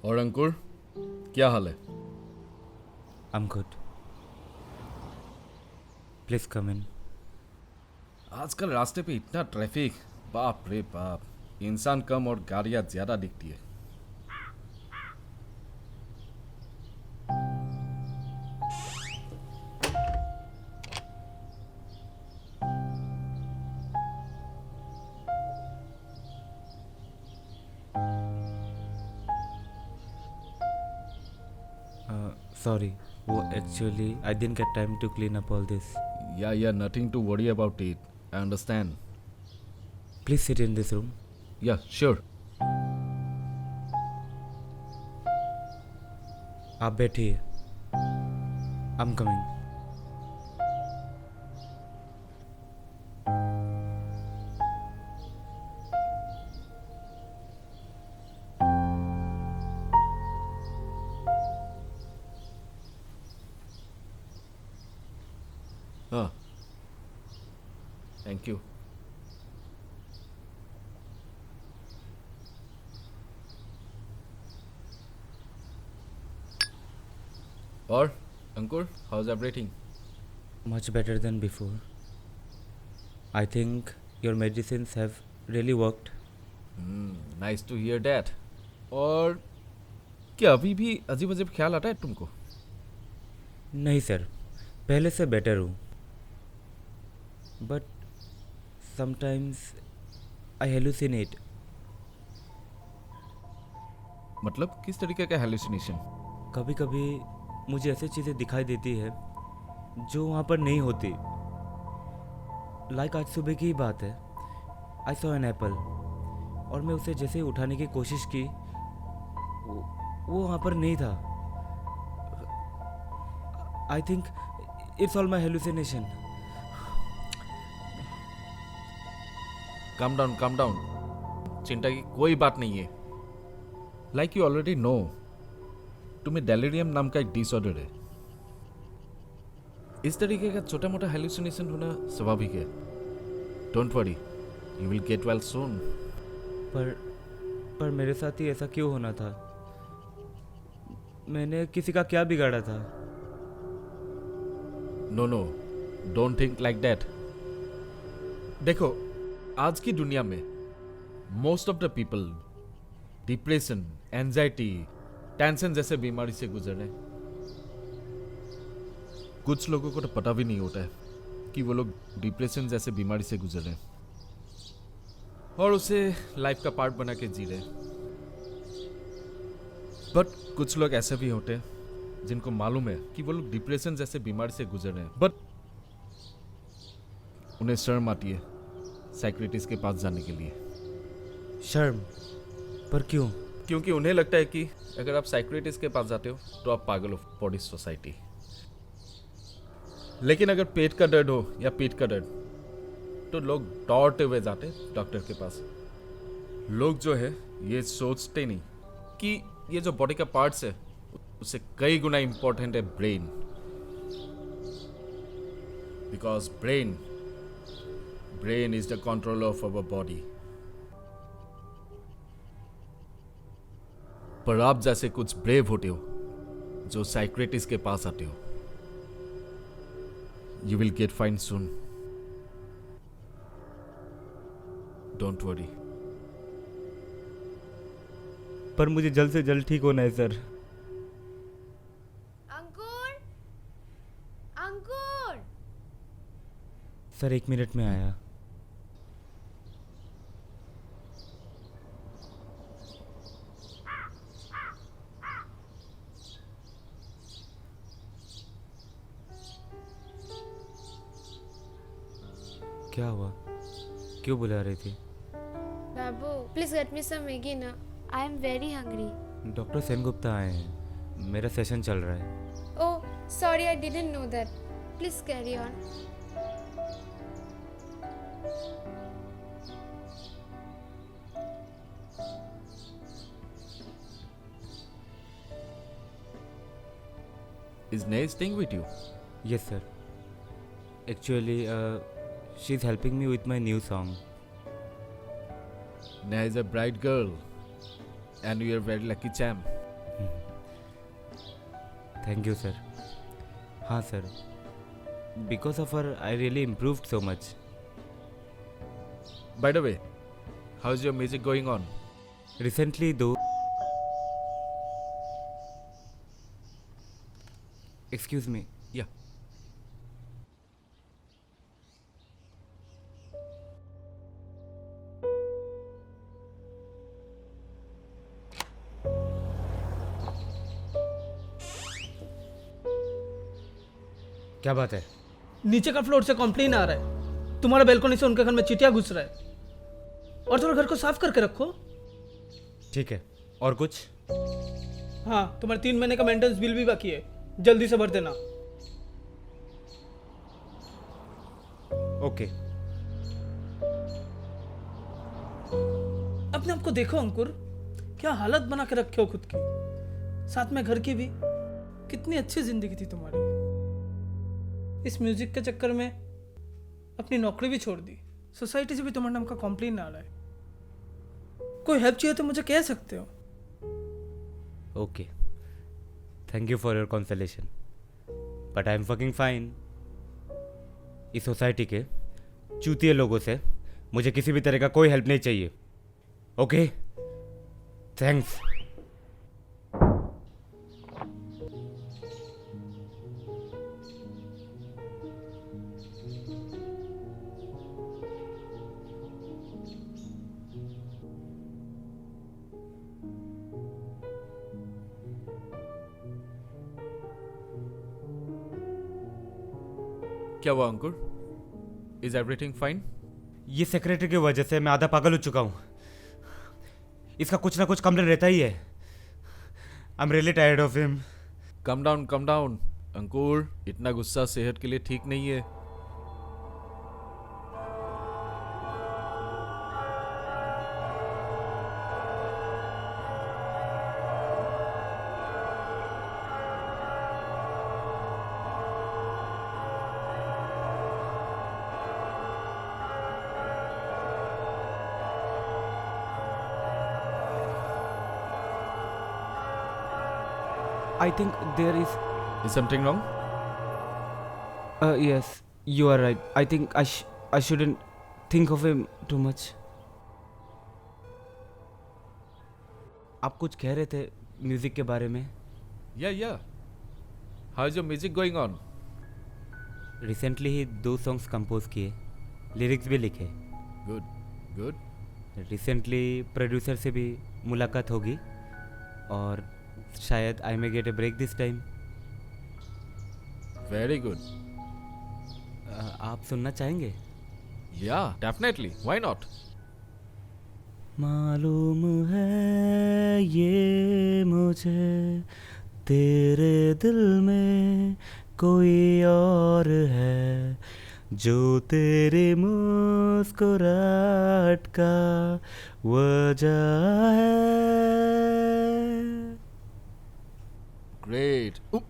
और अंकुर, क्या हाल है? I'm good. Please come in. आजकल रास्ते पे इतना ट्रैफिक, बाप रे बाप। इंसान कम और गाड़ियां ज्यादा दिखती है। Sorry. Well, actually, I didn't get time to clean up all this. Yeah nothing to worry about it, I understand. Please sit in this room. Yeah sure. आप बैठिए. I'm coming. हाँ, थैंक यू। और Ankur, how is everything? Much better than before. I think your medicines have really worked. Nice to hear that. और क्या अभी भी अजीब अजीब ख्याल आता है तुमको? नहीं सर, पहले से बेटर हूँ. But sometimes I hallucinate. मतलब किस तरीके का हेलुसिनेशन? कभी कभी मुझे ऐसी चीज़ें दिखाई देती है जो वहाँ पर नहीं होती. लाइक आज सुबह की ही बात है. आई सॉ एन एप्पल और मैं उसे जैसे ही उठाने की कोशिश की वो वहाँ पर नहीं था. I think it's all my hallucination. Calm down, calm down. चिंता की कोई बात नहीं है। लाइक यू ऑलरेडी नो, तुम्हें डेलिरियम नाम का एक डिसऑर्डर है। इस तरीके का छोटा मोटा हेलुसिनेशन होना स्वाभाविक है। Don't worry, you will get well soon. पर मेरे साथ ही ऐसा क्यों होना था? मैंने किसी का क्या बिगाड़ा था? No no, don't think like that. देखो, आज की दुनिया में most of the people depression, anxiety, tension जैसे बीमारी से गुजर रहे हैं। कुछ लोगों को तो पता भी नहीं होता है कि वो लोग डिप्रेशन जैसे बीमारी से गुजर रहे हैं और उसे लाइफ का पार्ट बना के जी रहे हैं। बट कुछ लोग ऐसे भी होते हैं जिनको मालूम है कि वो लोग डिप्रेशन जैसे बीमारी से गुजर रहे हैं, बट उन्हें शर्म आती है साइकियाट्रिस्ट के पास जाने के लिए। शर्म? पर क्यों? क्योंकि उन्हें लगता है कि अगर आप साइकियाट्रिस्ट के पास जाते हो तो आप पागल हो फॉर दिस सोसाइटी। लेकिन अगर पेट का दर्द हो या पीठ का दर्द तो लोग दौड़ते हुए जाते डॉक्टर के पास। लोग जो है ये सोचते नहीं कि ये जो बॉडी का पार्ट्स है उससे कई गुना इंपॉर्टेंट है brain. Because brain is the controller of our body. पर आप जैसे कुछ ब्रेव होते हो जो साइकियाट्रिस्ट के पास आते हो, you will get fine soon. Don't worry. पर मुझे जल्द से जल्द ठीक होना है सर. अंकुर, अंकुर, सर 1 मिनट में आया. क्या हुआ? क्यों बुला रही थी? बाबू, please get me some Maggi ना. I am very hungry. Doctor Sengupta आए हैं. मेरा सेशन चल रहा है. Oh, sorry, I didn't know that. Please carry on. Is Nay staying with you? Yes, sir. Actually, she's helping me with my new song. Nay is a bright girl, and you are very lucky, champ. Thank you, sir. हाँ sir. Because of her, I really improved so much. By the way, how's your music going on? Recently, though. Excuse me. Yeah. क्या बात है? नीचे का floor से complain आ रहा है, तुम्हारा बैल्कनी से उनके घर में चिटिया घुस रहा है, और थोड़ा घर को साफ करके रखो। ठीक है, और कुछ? हाँ, तुम्हारे 3 महीने का मेंटेनेंस बिल भी बाकी है, जल्दी से भर देना। ओके। अपने आप को देखो अंकुर, क्या हालत बना के रखे हो खुद की, साथ में घर की भी। कितनी अच्छी जिंदगी थी तुम्हारी, इस म्यूजिक के चक्कर में अपनी नौकरी भी छोड़ दी। सोसाइटी से भी तुम्हारे नाम का कंप्लेन आ रहा है। कोई हेल्प चाहिए तो मुझे कह सकते हो। Okay, thank you for your consolation, but I am fucking fine. इस सोसाइटी के चूतिए लोगों से मुझे किसी भी तरह का कोई हेल्प नहीं चाहिए। Okay, thanks. क्या हुआ अंकुर? Is everything fine? ये सेक्रेटरी की वजह से मैं आधा पागल हो चुका हूँ। इसका कुछ ना कुछ कंप्लेन रहता ही है। I am really tired of him. Calm down. अंकुर, इतना गुस्सा सेहत के लिए ठीक नहीं है। I think there is. Is something wrong? Yes, you are right. I think I shouldn't think of him too much. आप कुछ कह रहे थे म्यूजिक के बारे में? Yeah. How's your music going on? Recently he 2 songs compose किए, lyrics भी लिखे। Good. रिसेंटली प्रोड्यूसर से भी मुलाकात होगी और शायद I may get a break this time. Very good. आप सुनना चाहेंगे? Yeah, definitely. Why not? मालूम है ये मुझे, तेरे दिल में कोई और है, जो तेरी मुस्कुराहट का वजह है। Great. Oop.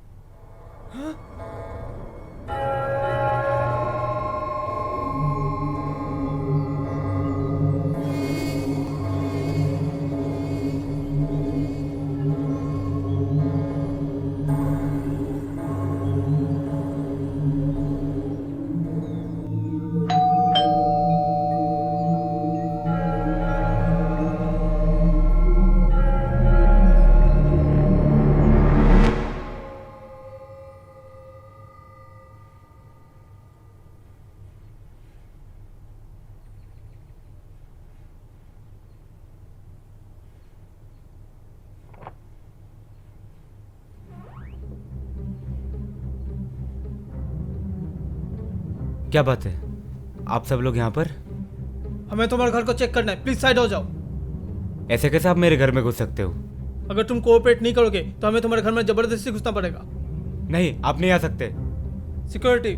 क्या बात है, आप सब लोग यहाँ पर? हमें तुम्हारे घर को चेक करना है, प्लीज साइड हो जाओ। ऐसे कैसे आप मेरे घर में घुस सकते हो? अगर तुम कोऑपरेट नहीं करोगे तो हमें तुम्हारे घर में जबरदस्ती घुसना पड़ेगा। नहीं, आप नहीं आ सकते। सिक्योरिटी।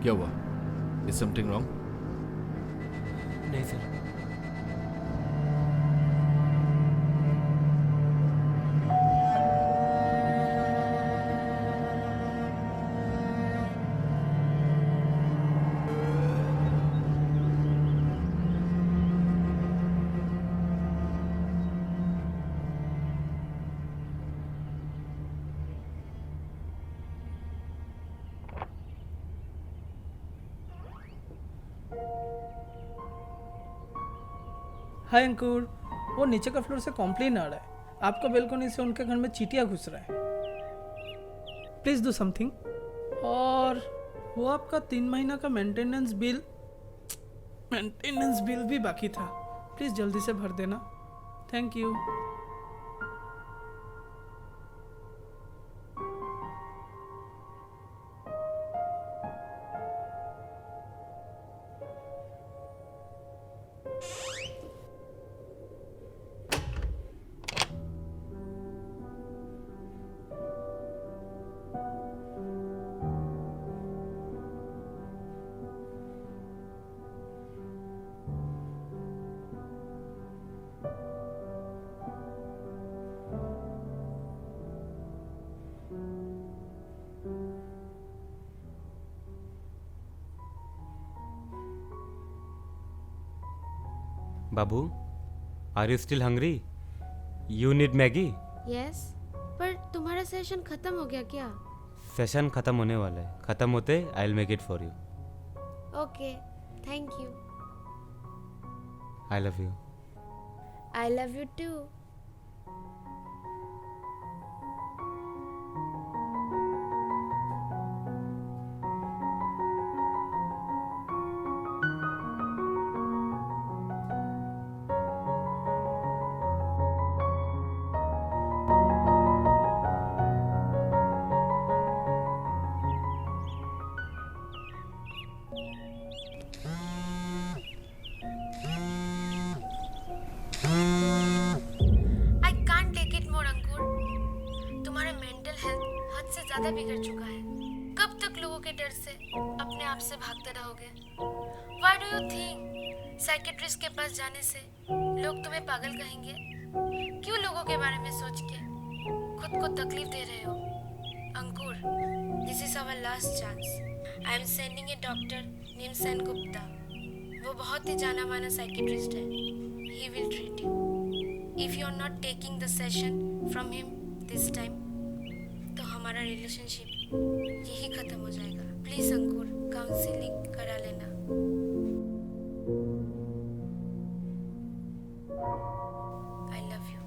क्या हुआ? Is something wrong? नहीं सर। हाय अंकुर, वो नीचे का फ्लोर से कॉम्प्लेन आ रहा है, आपका बेलकनी से उनके घर में चींटियां घुस रहा है। Please do something. और वो आपका 3 महीना का मेंटेनेंस बिल भी बाकी था, प्लीज़ जल्दी से भर देना। Thank you. बाबू, are you still hungry? You need Maggi? Yes, पर तुम्हारा सेशन खत्म हो गया क्या? सेशन खत्म होने वाला है, खत्म होते I will make it for you. Okay, thank you. I love you. I love you too. I can't take it more Ankur, तुम्हारा मेंटल हेल्थ हद से ज्यादा बिगड़ चुका है। कब तक लोगों के डर से अपने आप से भागते रहोगे? Why do you think psychiatrist के पास जाने से लोग तुम्हें पागल कहेंगे? क्यों लोगों के बारे में सोच के खुद को तकलीफ दे रहे हो? Ankur, this is our last chance. I am sending a doctor name Sen Gupta. वो बहुत ही जाना माना साइकेट्रिस्ट है। He will treat you. If you are not taking the session from him this time, तो हमारा रिलेशनशिप यही खत्म हो जाएगा। प्लीज अंकुर, काउंसलिंग करा लेना। आई लव यू।